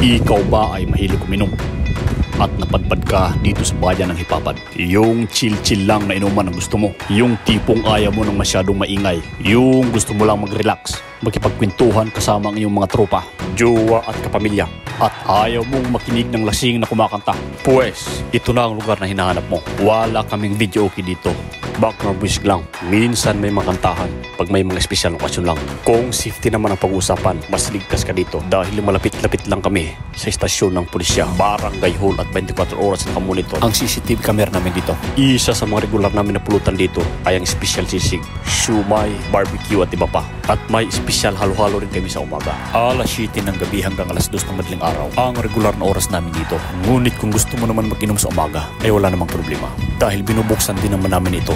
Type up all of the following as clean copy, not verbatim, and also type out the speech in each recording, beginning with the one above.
Ikaw ba ay mahilig uminom? At napadpad ka dito sa bayan ng Hipapad? Yung chill-chill lang na inuman ang gusto mo? Yung tipong ayaw mo ng masyadong maingay? Yung gusto mo lang mag-relax, makipagkwentuhan kasama ang iyong mga tropa, jowa at kapamilya? At ayaw mong makinig ng lasing na kumakanta? Pues, ito na ang lugar na hinahanap mo. Wala kaming video okay dito. Background music lang. Minsan may mga kantahan pag may mga espesyal na okasyon lang. Kung safety naman ang pag-uusapan, mas ligtas ka dito dahil malapit-lapit lang kami sa istasyon ng pulisya, barangay hall at 24 oras na kamonitor ang CCTV camera namin dito. Isa sa mga regular namin na pulutan dito ay ang special sisig, shumai, barbecue at iba pa. At may espesyal halo-halo rin kami sa umaga. Alas 7 ng gabi hanggang alas 2 ng madaling araw ang regular na oras namin dito. Ngunit kung gusto mo naman mag-inom sa umaga ay wala namang problema dahil binubuksan din naman namin ito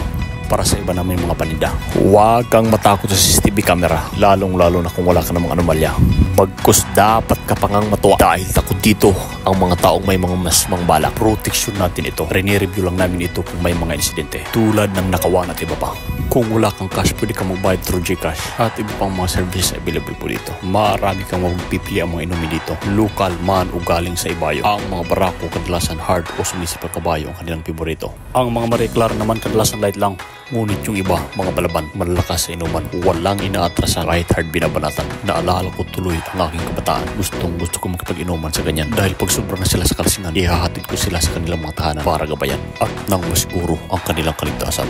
para sa iba namin mga paninda. Huwag kang matakot sa CCTV camera, lalong-lalo na kung wala ka namang anomalya. Bagkus dapat ka pangang matuwa dahil takot dito ang mga taong may mga masmang balak. Proteksyon natin ito. Rene-review lang namin ito kung may mga insidente tulad ng nakawan at iba pa. Kung wala kang cash, pwede kang magbayad through GCash at iba pang mga services available po dito. Marami kang magpipili ang mga inumin dito, lokal man o galing sa ibayo. Ang mga barako kadalasan hard o sumisipag kabayo ang kanilang piborito. Ang mga mareklar naman kadalasan light lang. Ngunit yung iba, mga balaban, malalakas sa inuman, walang inaatrasan kahit hard binabanatan. Naalala ko tuloy ang aking kabataan. Gusto ko makipag-inuman sa ganyan dahil pag sobra na sila sa kalsingan, ihahatid ko sila sa kanilang mga tahanan para gabayan at nang masiguro ang kanilang kaligtasan.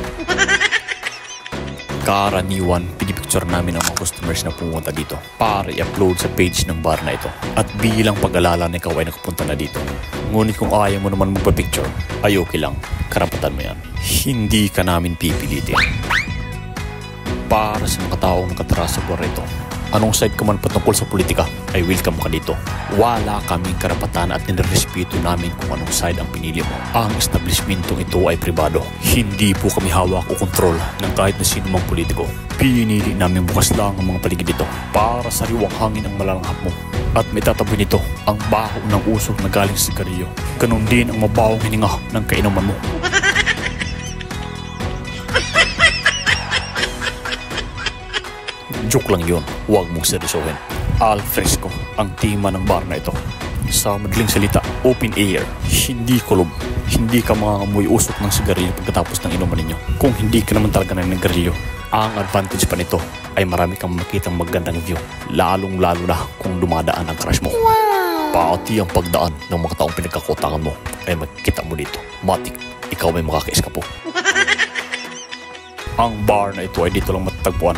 Karaniwan, pinipicture namin ang mga customers na pumunta dito para i-upload sa page ng bar na ito. At bilang pag-alala na ikaw ay nakapunta na dito. Ngunit kung ayaw mo naman magpa-picture, ay okay lang. Karapatan mo yan. Hindi ka namin pipilitin. Para sa mga taong nakatara sa bar ito, anong side ka man patungkol sa politika, ay welcome ka dito. Wala kaming karapatan at nirespeto namin kung anong side ang pinili mo. Ang establishmentong ito ay pribado. Hindi po kami hawak o kontrol ng kahit na sino mang politiko. Pinili namin bukas lang ang mga paligid dito para sariwang hangin ang malalanghap mo. At may tataboy nito ang baho ng usok na galing sa sigarilyo. Ganon din ang mabahong hininga ng kainuman mo. Joke lang yun, huwag mong seryosohin. Al fresco ang tema ng bar na ito. Sa madaling salita, open air, hindi kulob. Hindi ka mangangamoy usok ng sigarilyo pagkatapos ng inuman ninyo. Kung hindi ka naman talaga naninigarilyo, ang advantage pa nito ay marami kang makitang magandang view. Lalong-lalo na kung dumadaan ang crush mo. Pati ang pagdaan ng mga taong pinagkakutangan mo ay makikita mo dito. Matik, ikaw may makaka-eskapo. Ang bar na ito ay dito lang matatagpuan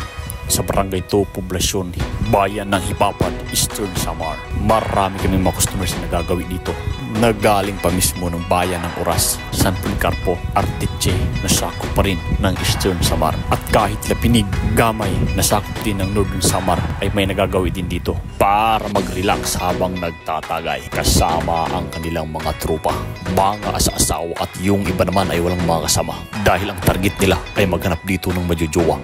sa Barangay 2, Poblasyon, Bayan ng Hipapad, Eastern Samar. Marami kaming mga customers na nagagawi dito. Nagaling pa mismo ng bayan ng Oras, San Policarpo, Arteche, nasakop pa rin ng Eastern Samar. At kahit Lapinig, Gamay, nasakop din ng Northern Samar ay may nagagawi din dito para mag-relax habang nagtatagay kasama ang kanilang mga tropa, mga asa-asawa at yung iba naman ay walang mga kasama dahil ang target nila ay maghanap dito ng majujowa.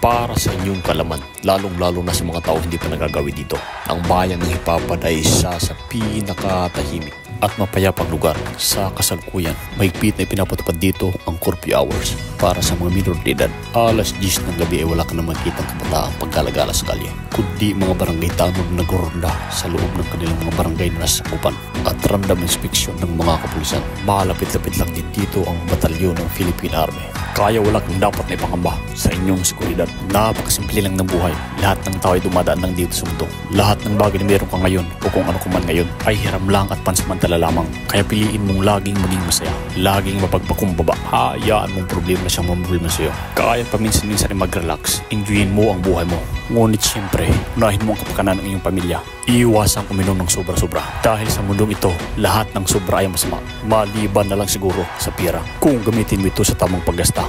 Para sa inyong kalaman, lalong-lalo na sa mga tao hindi pa nagagawi dito, ang bayan ng Hipapad ay isa sa pinakatahimik at mapayapang lugar sa kasalukuyan. Mahigpit na ipinapatupad dito ang curfew hours para sa mga minor de edad. Alas 10 ng gabi ay wala ka na makitang kabataang paggalagala sa kalye, kundi mga barangay tanod na nagronda sa loob ng kanilang mga barangay na nasakupan at random inspection ng mga kapulisan. Malapit-lapit lang din dito ang batalyon ng Philippine Army. Kaya wala kang dapat na ipangamba sa inyong seguridad. Napakasimple lang ng buhay. Lahat ng tao ay dumadaan lang dito sa mundo. Lahat ng bagay na meron ka ngayon o kung ano kuman ngayon ay hiram lang at pansamantala lamang. Kaya piliin mong laging maging masaya. Laging mapagpakumbaba. Hayaan mong problema na siyang mamroblema sa iyo. Kaya paminsan-minsan ay mag-relax. Enjoyin mo ang buhay mo. Ngunit siyempre, unahin mo ang kapakanan ng iyong pamilya. Iiwasang uminom ng sobra-sobra. Dahil sa mundong ito, lahat ng sobra ay masama. Maliban na lang siguro sa pira. Kung gamitin mo ito sa tamang paggasta.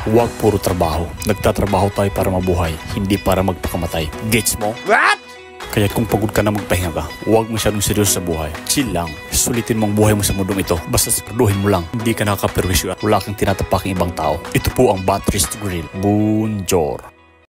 Huwag puro trabaho. Nagtatrabaho tayo para mabuhay, hindi para magpakamatay. Gets mo? What? Kaya kung pagod ka na magpahinga ka, huwag masyadong seryoso sa buhay. Chill lang. Sulitin mo ang buhay mo sa mundong ito. Basta siguraduhin mo lang, hindi ka nakakaperwisyo at wala kang tinatapaking ibang tao. Ito po ang Batteries Grill. Bonjour.